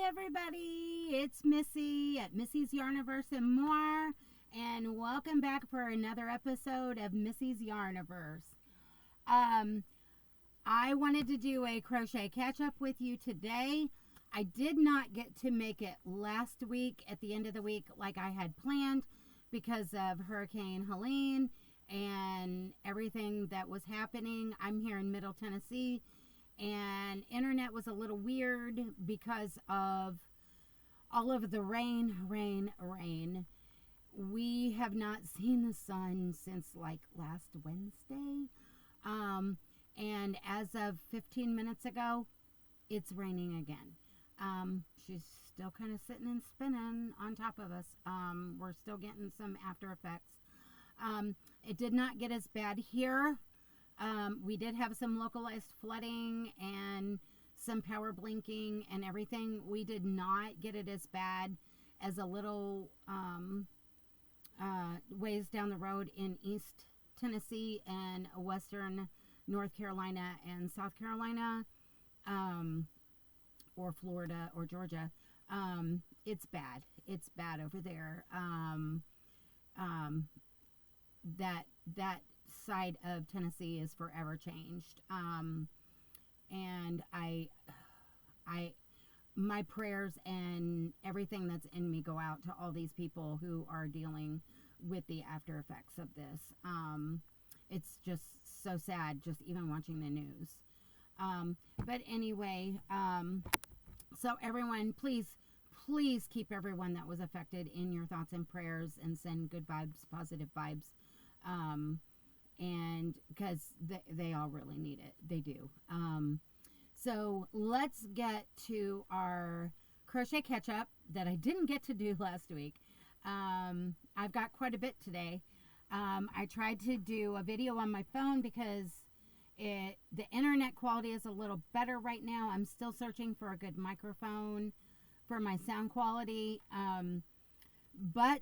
everybody, it's Missy at Missy's Yarniverse and more, and welcome back for another episode of Missy's Yarniverse. I wanted to do a crochet catch up with you today. I did not get to make it last week at the end of the week like I had planned because of Hurricane Helene and everything that was happening. I'm here in Middle Tennessee, and internet was a little weird because of all of the rain. We have not seen the sun since like last Wednesday. And as of 15 minutes ago, it's raining again. She's still kind of sitting and spinning on top of us. We're still getting some after effects. It did not get as bad here. We did have some localized flooding and some power blinking and everything. We did not get it as bad as a little ways down the road in East Tennessee and Western North Carolina and South Carolina, or Florida or Georgia. It's bad. It's bad over there. That side of Tennessee is forever changed. And my prayers and everything that's in me go out to all these people who are dealing with the after effects of this. It's just so sad just even watching the news. But anyway, so everyone, please keep everyone that was affected in your thoughts and prayers and send good vibes, positive vibes. And because they all really need it. They do. So let's get to our crochet catch up that I didn't get to do last week. I've got quite a bit today. I tried to do a video on my phone because the internet quality is a little better right now. I'm still searching for a good microphone for my sound quality. But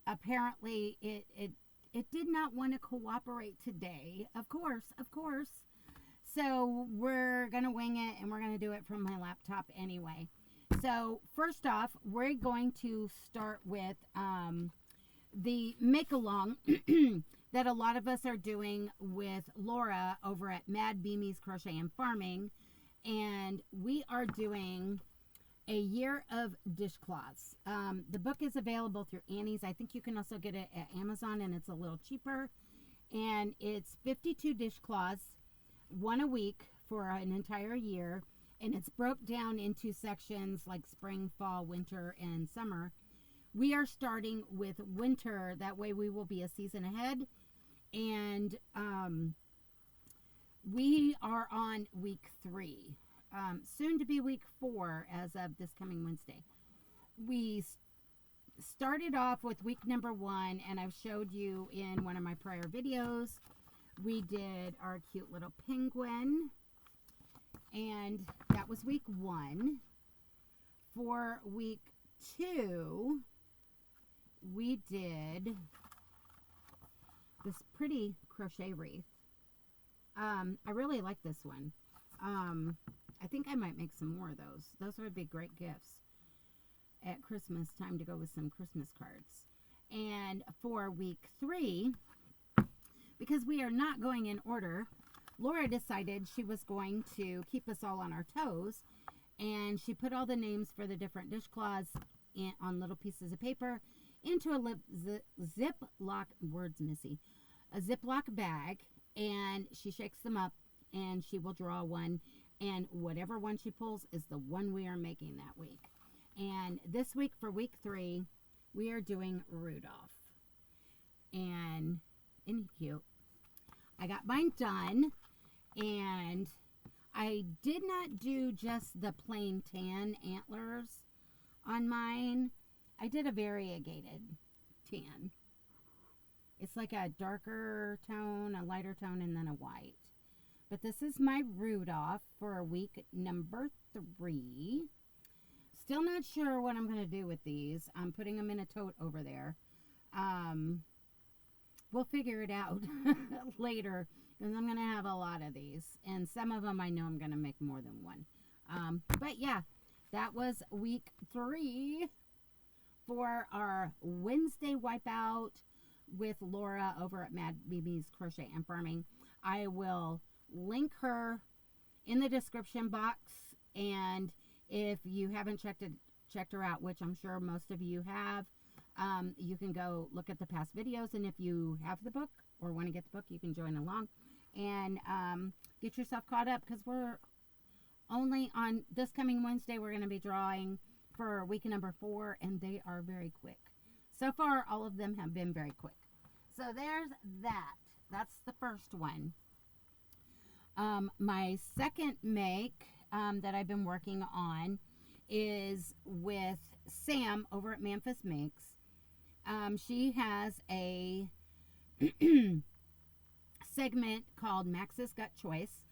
apparently it did not want to cooperate today. Of course. So we're going to wing it, and we're going to do it from my laptop anyway. So first off, we're going to start with the make-along that a lot of us are doing with Laura over at Mad Beamie's Crochet and Farming. And we are doing a year of dishcloths. The book is available through Annie's. I think you can also get it at Amazon, and it's a little cheaper. And it's 52 dishcloths, one a week for an entire year. And it's broke down into sections like spring, fall, winter, and summer. We are starting with winter. That way we will be a season ahead. And we are on week 3. Soon to be week 4 as of this coming Wednesday. We started off with week number 1, and I've showed you in one of my prior videos. We did our cute little penguin, and that was week 1. For week 2, we did this pretty crochet wreath. I really like this one. I think I might make some more of those. Those would be great gifts at Christmas time to go with some Christmas cards. And for week 3, because we are not going in order, Laura decided she was going to keep us all on our toes, and she put all the names for the different dishcloths on little pieces of paper into a Ziploc, words Missy, a Ziploc bag, and she shakes them up, and she will draw one, and whatever one she pulls is the one we are making that week. And this week, for week 3, we are doing Rudolph. And isn't he cute? I got mine done, and I did not do just the plain tan antlers on mine. I did a variegated tan. It's like a darker tone, a lighter tone, and then a white. But this is my Rudolph for week number 3. Still not sure what I'm going to do with these. I'm putting them in a tote over there. We'll figure it out later, because I'm going to have a lot of these. And some of them I know I'm going to make more than one. But yeah, that was week 3 for our Wednesday wipeout with Laura over at Mad BB's Crochet and Farming. I will link her in the description box, and if you haven't checked her out, which I'm sure most of you have, you can go look at the past videos, and if you have the book or want to get the book, you can join along and get yourself caught up, because we're only on this coming Wednesday. We're going to be drawing for week number 4, and they are very quick. So far, all of them have been very quick. So there's that. That's the first one. My second make that I've been working on is with Sam over at Memphis Makes. She has a segment called Max's Gut Choice.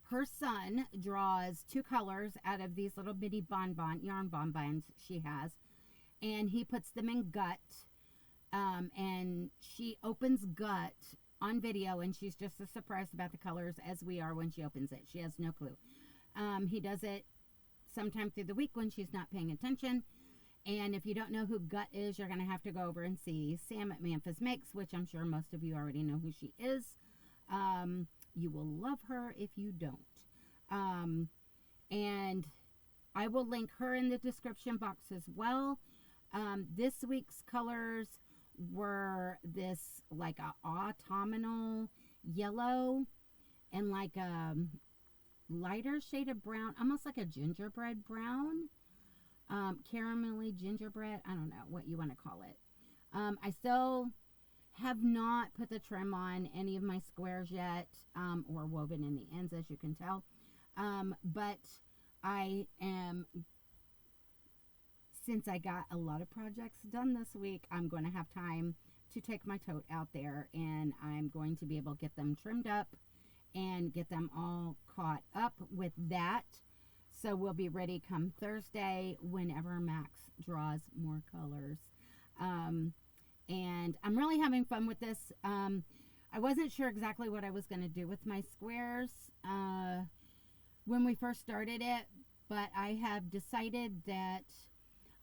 Her son draws 2 colors out of these little bitty yarn bonbons she has, and he puts them in gut, and she opens gut on video, and she's just as surprised about the colors as we are when she opens it. She has no clue. He does it sometime through the week when she's not paying attention. And if you don't know who Gut is, you're going to have to go over and see Sam at Memphis Makes, which I'm sure most of you already know who she is. You will love her if you don't. And I will link her in the description box as well. This week's colors were this like a autumnal yellow and like a lighter shade of brown, almost like a gingerbread brown. Caramelly gingerbread, I don't know what you want to call it. I still have not put the trim on any of my squares yet, or woven in the ends, as you can tell. But I am, since I got a lot of projects done this week, I'm going to have time to take my tote out there, and I'm going to be able to get them trimmed up and get them all caught up with that. So we'll be ready come Thursday whenever Max draws more colors. And I'm really having fun with this. I wasn't sure exactly what I was going to do with my squares when we first started it, but I have decided that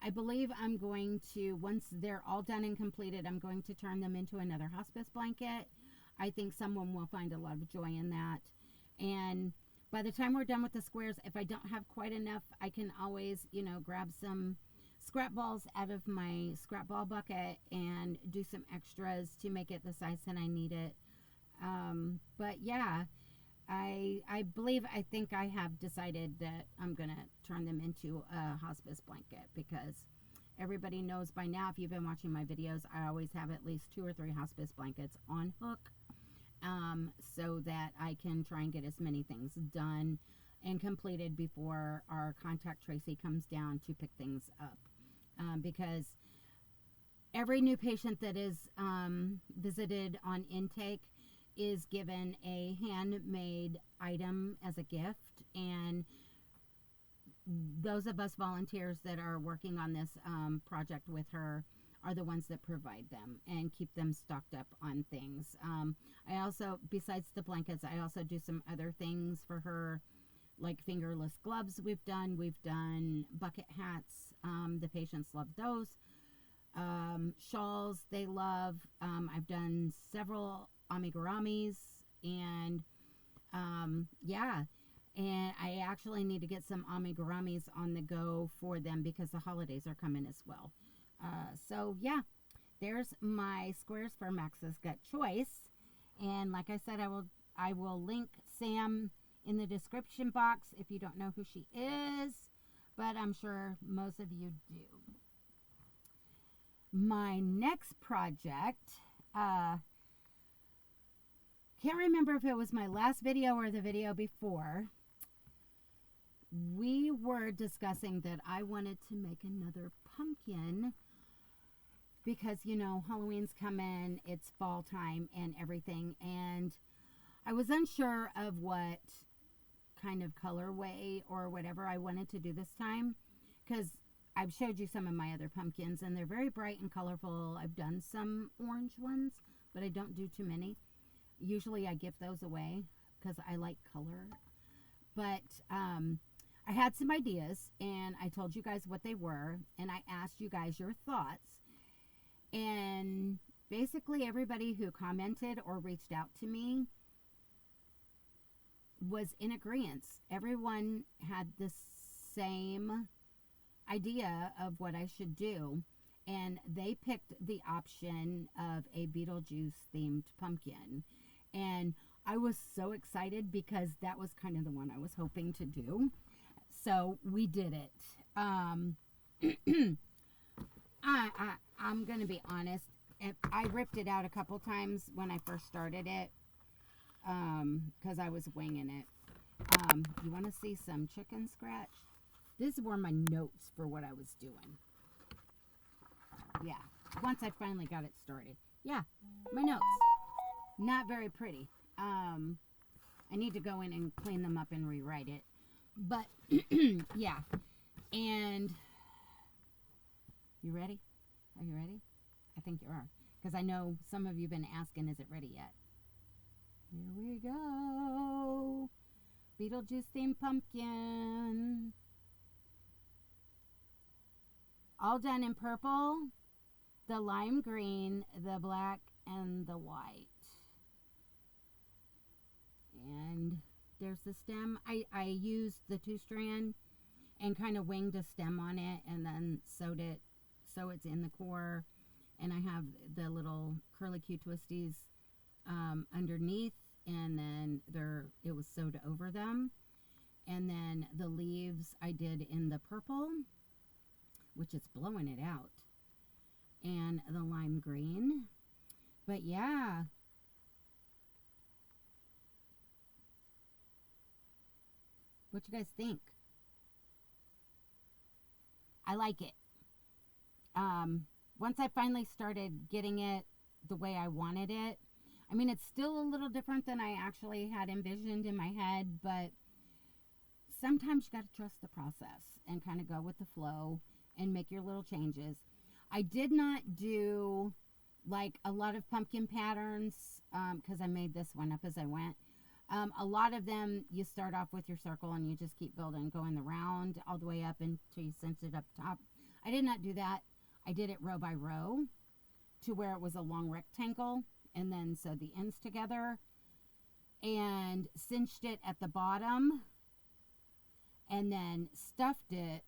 I believe I'm going to, once they're all done and completed, I'm going to turn them into another hospice blanket. I think someone will find a lot of joy in that. And by the time we're done with the squares, if I don't have quite enough, I can always, you know, grab some scrap balls out of my scrap ball bucket and do some extras to make it the size that I need it. But yeah, I think I have decided that I'm going to turn them into a hospice blanket, because everybody knows by now, if you've been watching my videos, I always have at least 2 or 3 hospice blankets on hook. So that I can try and get as many things done and completed before our contact Tracy comes down to pick things up. Because every new patient that is visited on intake is given a handmade item as a gift, and those of us volunteers that are working on this project with her are the ones that provide them and keep them stocked up on things. I also, besides the blankets, I also do some other things for her, like fingerless gloves we've done bucket hats. The patients love those. Shawls they love. I've done several amiguramis, and yeah, and I actually need to get some amiguramis on the go for them because the holidays are coming as well. So yeah, there's my squares for Max's Gut Choice, and like I said, I will link Sam in the description box if you don't know who she is, but I'm sure most of you do. My next project, can't remember if it was my last video or the video before. We were discussing that I wanted to make another pumpkin because, you know, Halloween's coming, it's fall time and everything, and I was unsure of what kind of colorway or whatever I wanted to do this time, because I've showed you some of my other pumpkins and they're very bright and colorful. I've done some orange ones, but I don't do too many. Usually I give those away because I like color. But I had some ideas, and I told you guys what they were, and I asked you guys your thoughts. And basically everybody who commented or reached out to me was in agreement. Everyone had the same idea of what I should do, and they picked the option of a Beetle Juice themed pumpkin. And I was so excited because that was kind of the one I was hoping to do. So we did it. I'm going to be honest. I ripped it out a couple times when I first started it because I was winging it. You want to see some chicken scratch? These were my notes for what I was doing. Yeah, once I finally got it started. Yeah, my notes. Not very pretty. I need to go in and clean them up and rewrite it. But, yeah. And, you ready? Are you ready? I think you are. Because I know some of you have been asking, is it ready yet? Here we go. Beetlejuice themed pumpkin. All done in purple, the lime green, the black, and the white. And there's the stem. I used the 2-strand and kind of winged a stem on it and then sewed it so it's in the core. And I have the little curly Q twisties underneath, and then it was sewed over them. And then the leaves I did in the purple, which is blowing it out, and the lime green. But yeah, what you guys think? I like it. Once I finally started getting it the way I wanted it, I mean, it's still a little different than I actually had envisioned in my head, but sometimes you got to trust the process and kind of go with the flow and make your little changes. I did not do like a lot of pumpkin patterns because I made this one up as I went. A lot of them, you start off with your circle and you just keep building, going the round all the way up until you cinch it up top. I did not do that. I did it row by row to where it was a long rectangle, and then sewed the ends together and cinched it at the bottom, and then stuffed it,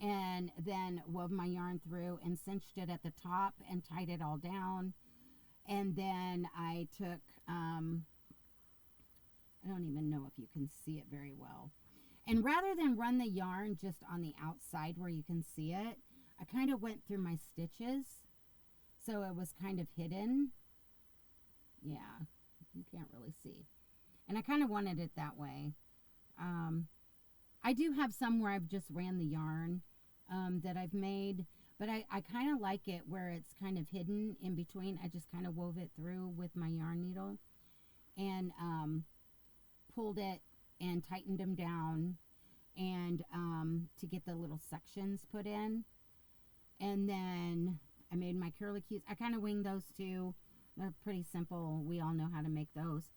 and then wove my yarn through and cinched it at the top and tied it all down. And then I took, I don't even know if you can see it very well. And rather than run the yarn just on the outside where you can see it, I kind of went through my stitches, so it was kind of hidden. Yeah, you can't really see. And I kind of wanted it that way. I do have some where I've just ran the yarn that I've made, but I kind of like it where it's kind of hidden in between. I just kind of wove it through with my yarn needle and pulled it and tightened them down, and to get the little sections put in. And then I made my curly cues. I kind of winged those too. They're pretty simple. We all know how to make those.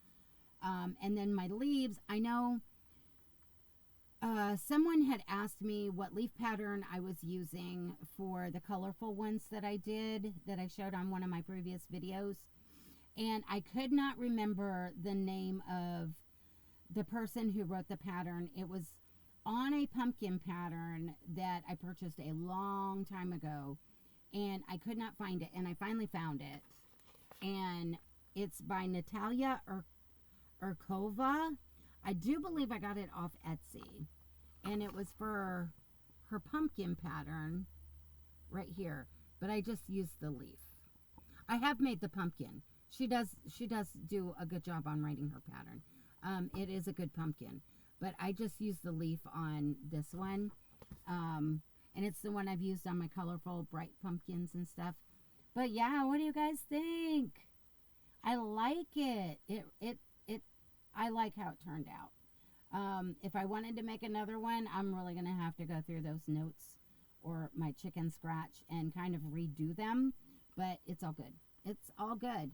And then my leaves, I know someone had asked me what leaf pattern I was using for the colorful ones that I did, that I showed on one of my previous videos. And I could not remember the name of the person who wrote the pattern. It was on a pumpkin pattern that I purchased a long time ago, and I could not find it, and I finally found it. And it's by Natalia Erkhova. I do believe I got it off Etsy, and it was for her pumpkin pattern right here, but I just used the leaf. I have made the pumpkin. She does do a good job on writing her pattern. It is a good pumpkin, but I just used the leaf on this one, and it's the one I've used on my colorful bright pumpkins and stuff. But yeah, what do you guys think? I like it. I like how it turned out. If I wanted to make another one, I'm really gonna have to go through those notes or my chicken scratch and kind of redo them, but it's all good. It's all good.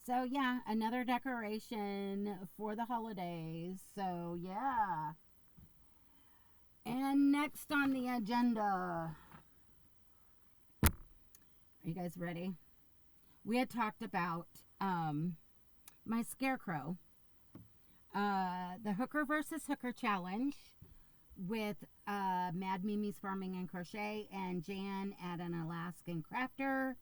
So yeah, another decoration for the holidays. So yeah, And next on the agenda, are you guys ready? We had talked about my Scarecrow, the Hooker versus Hooker challenge with Mad Mimi's Farming and Crochet and Jan at an Alaskan Crafter,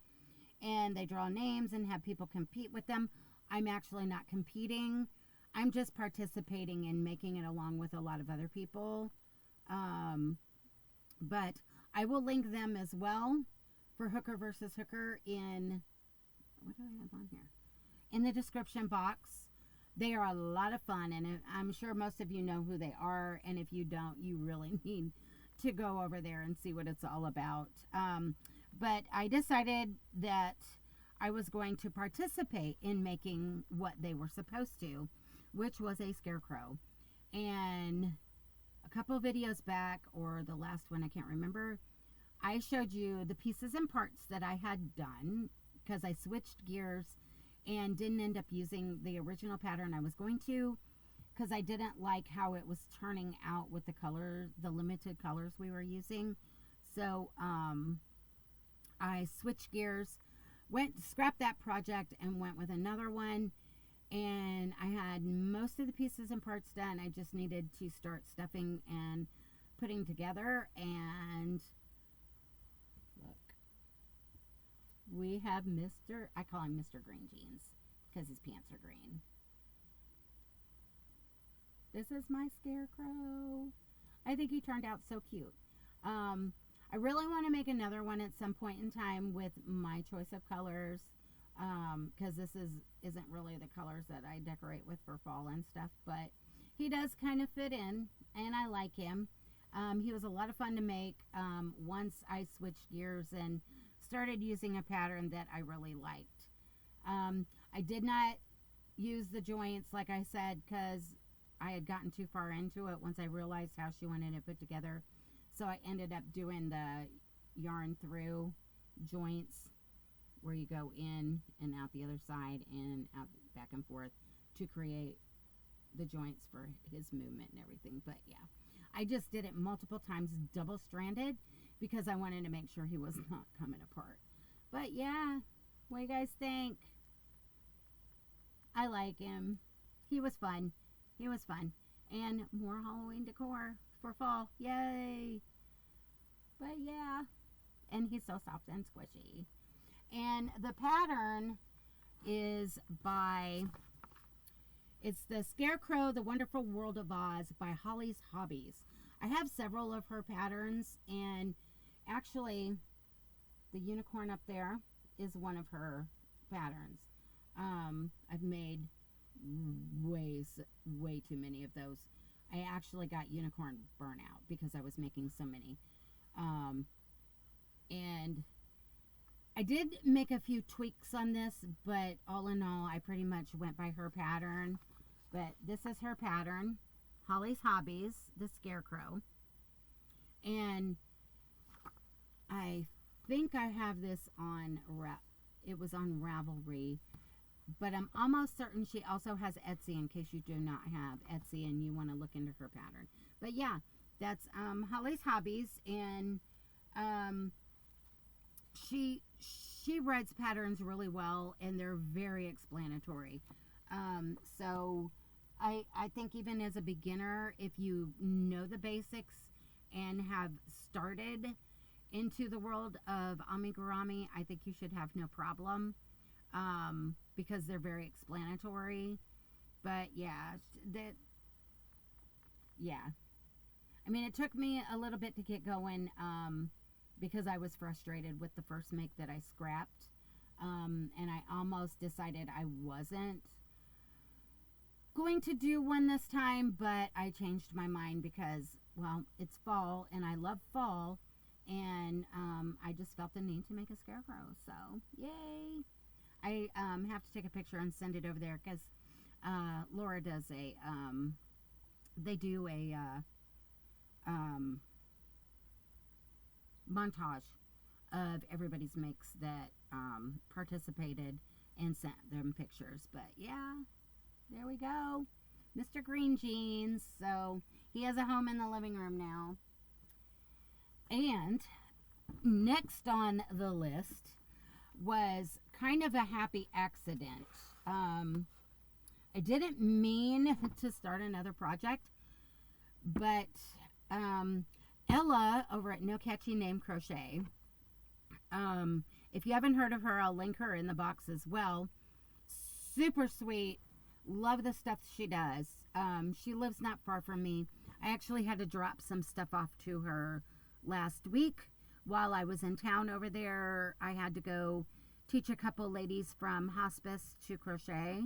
and they draw names and have people compete with them. I'm actually not competing. I'm just participating in making it along with a lot of other people. But I will link them as well for Hooker versus Hooker in, what do I have on here? In the description box. They are a lot of fun, and I'm sure most of you know who they are, and if you don't, you really need to go over there and see what it's all about. But I decided that I was going to participate in making what they were supposed to, which was a Scarecrow. And a couple videos back, or the last one, I can't remember, I showed you the pieces and parts that I had done because I switched gears and didn't end up using the original pattern I was going to because I didn't like how it was turning out with the color, the limited colors we were using. So I switched gears, scrapped that project and went with another one. And I had most of the pieces and parts done. I just needed to start stuffing and putting together. And look, we have Mr. I call him Mr. Green Jeans because his pants are green. This is my Scarecrow. I think he turned out so cute. I really want to make another one at some point in time with my choice of colors. Because this isn't really the colors that I decorate with for fall and stuff, but he does kind of fit in, and I like him. He was a lot of fun to make once I switched gears and started using a pattern that I really liked. I did not use the joints, like I said, because I had gotten too far into it once I realized how she wanted it put together. So I ended up doing the yarn through joints, where you go in and out the other side and out back and forth to create the joints for his movement and everything. But yeah, I just did it multiple times double stranded because I wanted to make sure he was not coming apart. But yeah, what do you guys think? I like him. He was fun. He was fun. And more Halloween decor for fall. Yay! But yeah, and he's so soft and squishy. And the pattern is by, it's the Scarecrow, The Wonderful World of Oz by Holly's Hobbies. I have several of her patterns, and actually the unicorn up there is one of her patterns. I've made way too many of those. I actually got unicorn burnout because I was making so many. And I did make a few tweaks on this, but all in all, I pretty much went by her pattern. But this is her pattern, Holly's Hobbies, the Scarecrow. And I think I have this on, it was on Ravelry, but I'm almost certain she also has Etsy in case you do not have Etsy and you want to look into her pattern. But yeah, that's Holly's Hobbies, and she writes patterns really well, and they're very explanatory. So I think even as a beginner, if you know the basics and have started into the world of amigurumi, I think you should have no problem, because they're very explanatory. But yeah, I mean, it took me a little bit to get going, because I was frustrated with the first make that I scrapped. And I almost decided I wasn't going to do one this time, but I changed my mind because, well, it's fall and I love fall, and I just felt the need to make a Scarecrow. So yay! I have to take a picture and send it over there because Laura does they do a montage of everybody's makes that participated and sent them pictures. But yeah, there we go, Mr. Green Jeans. So he has a home in the living room now. And next on the list was kind of a happy accident. I didn't mean to start another project, but Ella over at No Catchy Name Crochet, if you haven't heard of her, I'll link her in the box as well. Super sweet. Love the stuff she does. She lives not far from me. I actually had to drop some stuff off to her last week while I was in town over there. I had to go teach a couple ladies from hospice to crochet.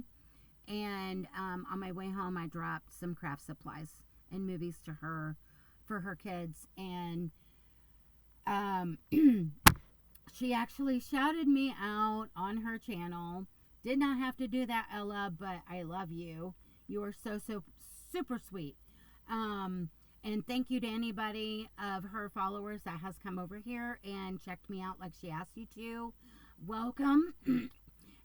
And on my way home, I dropped some craft supplies and movies to her for her kids. And she actually shouted me out on her channel. Did not have to do that, Ella, but I love you. You are so super sweet. And thank you to anybody of her followers that has come over here and checked me out like she asked you to. Welcome.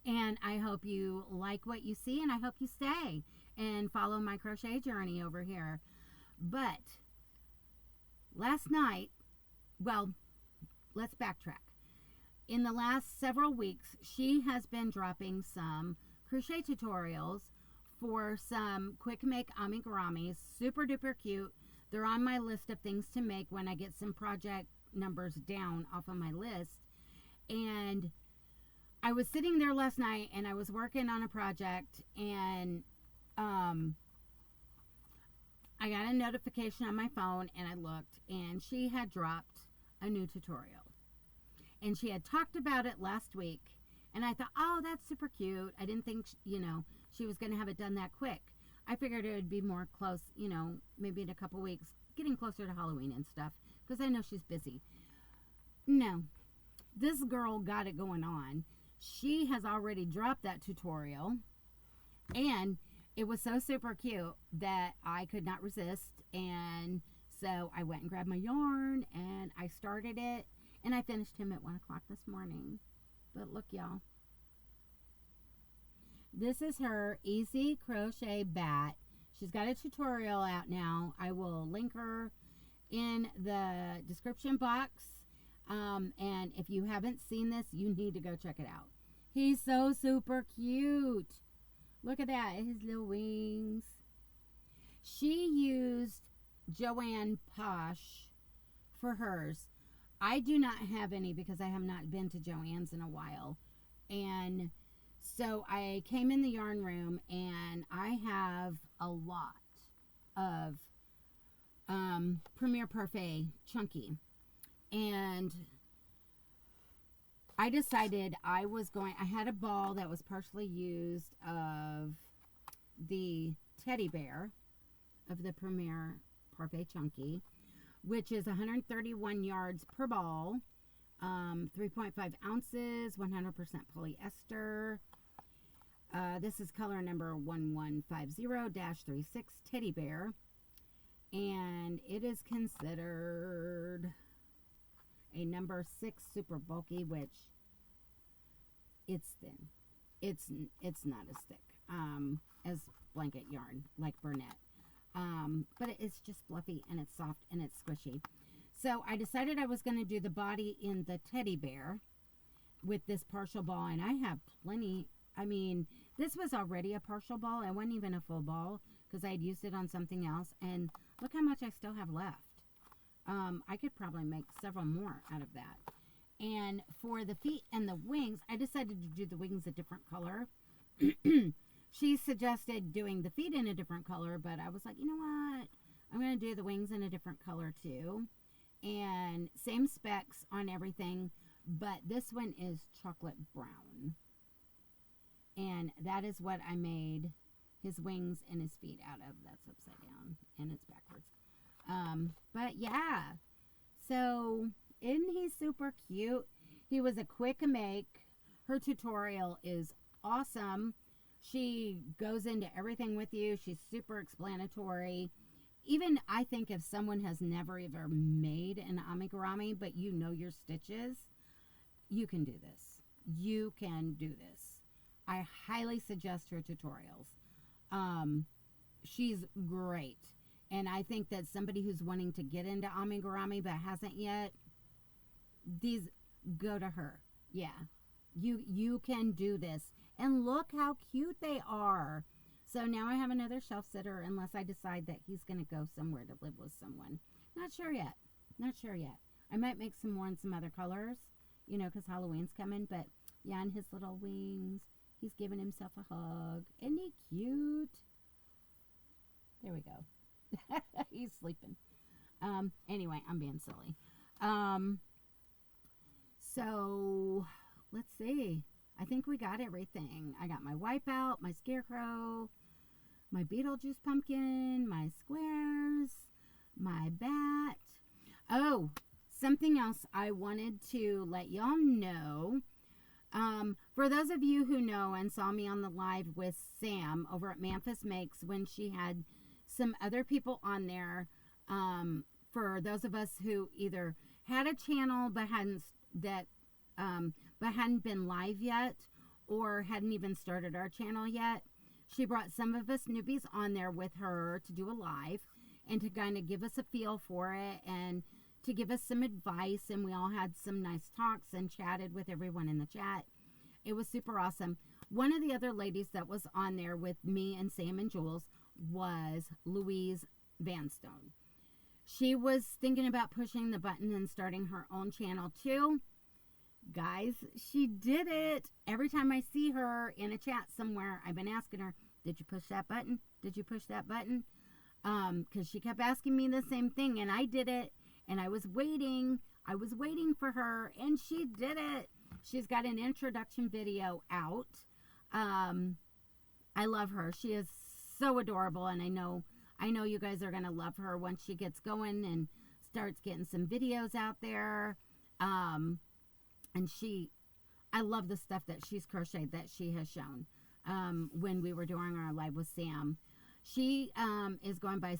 And I hope you like what you see, and I hope you stay and follow my crochet journey over here. But last night, well, let's backtrack. In the last several weeks, she has been dropping some crochet tutorials for some quick make amiguramis. Super duper cute. They're on my list of things to make when I get some project numbers down off of my list. And I was sitting there last night and I was working on a project, and I got a notification on my phone, and I looked, and she had dropped a new tutorial. And she had talked about it last week, and I thought, oh, that's super cute. I didn't think, she was going to have it done that quick. I figured it would be more close, maybe in a couple weeks, getting closer to Halloween and stuff, because I know she's busy. No, this girl got it going on. She has already dropped that tutorial, and it was so super cute that I could not resist. And so I went and grabbed my yarn, and I started it, and I finished him at 1 o'clock this morning. But look, y'all. This is her Easy Crochet Bat. She's got a tutorial out now. I will link her in the description box. And if you haven't seen this, you need to go check it out. He's so super cute. Look at that, his little wings. She used Joanne Posh for hers. I do not have any because I have not been to Joann's in a while. And so I came in the yarn room, and I have a lot of Premier Parfait Chunky. And I decided I had a ball that was partially used of the teddy bear of the Premier Parfait Chunky, which is 131 yards per ball, 3.5 ounces, 100% polyester. This is color number 1150-36 teddy bear, and it is considered a number 6 super bulky, which it's thin. It's not as thick as blanket yarn like Burnett. But it's just fluffy, and it's soft, and it's squishy. So I decided I was going to do the body in the teddy bear with this partial ball, and I have plenty. I mean, this was already a partial ball. It wasn't even a full ball because I had used it on something else, and look how much I still have left. I could probably make several more out of that. And for the feet and the wings, I decided to do the wings a different color. She suggested doing the feet in a different color, but I was like, you know what? I'm going to do the wings in a different color too. And same specs on everything, but this one is chocolate brown. And that is what I made his wings and his feet out of. That's upside down, and it's backwards. But yeah, so isn't he super cute? He was a quick make. Her tutorial is awesome. She goes into everything with you. She's super explanatory. Even I think if someone has never ever made an amigurumi, but you know your stitches, you can do this. You can do this. I highly suggest her tutorials. She's great. And I think that somebody who's wanting to get into amigurumi but hasn't yet, these, go to her. Yeah. You can do this. And look how cute they are. So now I have another shelf sitter unless I decide that he's going to go somewhere to live with someone. Not sure yet. Not sure yet. I might make some more in some other colors, you know, because Halloween's coming. But yeah, and his little wings. He's giving himself a hug. Isn't he cute? There we go. He's sleeping. Anyway, I'm being silly. So let's see. I think we got everything. I got my Wipeout, my Scarecrow, my Beetle Juice pumpkin, my squares, my bat. Oh, something else I wanted to let y'all know. For those of you who know and saw me on the live with Sam over at Memphis Makes when she had some other people on there, for those of us who either had a channel but hadn't been live yet or hadn't even started our channel yet, she brought some of us newbies on there with her to do a live and to kind of give us a feel for it and to give us some advice, and we all had some nice talks and chatted with everyone in the chat. It was super awesome. One of the other ladies that was on there with me and Sam and Jules was Louise Vanstone. She was thinking about pushing the button and starting her own channel too. Guys, she did it. Every time I see her in a chat somewhere, I've been asking her, did you push that button? Did you push that button? Because she kept asking me the same thing, and I did it, and I was waiting for her, and she did it. She's got an introduction video out. I love her. She is so adorable, and I know you guys are going to love her once she gets going and starts getting some videos out there. And I love the stuff that she's crocheted that she has shown when we were doing our live with Sam. She is going by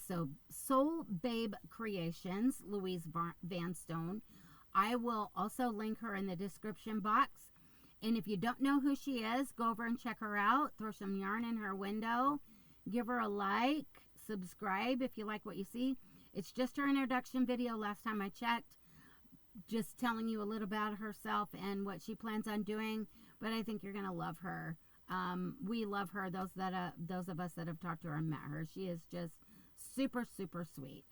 Soul Babe Creations, Louise Vanstone. I will also link her in the description box. And if you don't know who she is, go over and check her out. Throw some yarn in her window. Give her a like. Subscribe if you like what you see. It's just her introduction video last time I checked. Just telling you a little about herself and what she plans on doing. But I think you're going to love her. We love her. Those of us that have talked to her and met her. She is just super, super sweet.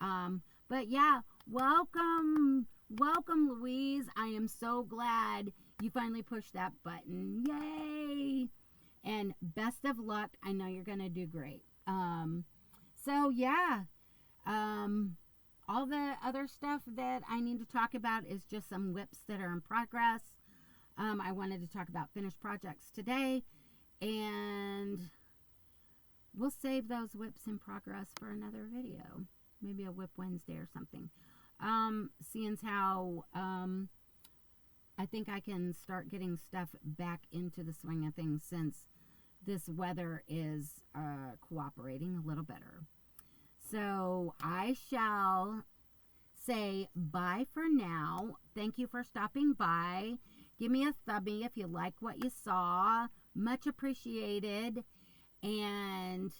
But yeah, welcome, Louise. I am so glad you finally pushed that button. Yay! And best of luck. I know you're going to do great. So yeah, all the other stuff that I need to talk about is just some whips that are in progress. I wanted to talk about finished projects today, and we'll save those whips in progress for another video. Maybe a Whip Wednesday or something. Seeing as how I think I can start getting stuff back into the swing of things since this weather is cooperating a little better. So I shall say bye for now. Thank you for stopping by. Give me a thumbie if you like what you saw. Much appreciated. And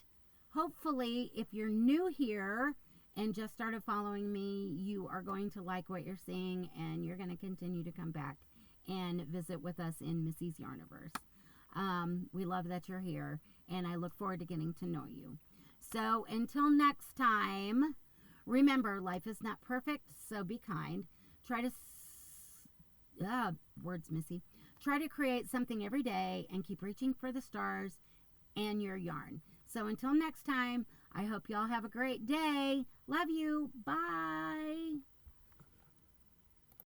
hopefully, if you're new here and just started following me, you are going to like what you're seeing, and you're going to continue to come back and visit with us in Missi's Yarniverse. We love that you're here, and I look forward to getting to know you. So until next time, remember, life is not perfect, so be kind. Try to words, Missy. Try to create something every day and keep reaching for the stars and your yarn. So until next time, I hope y'all have a great day. Love you. Bye.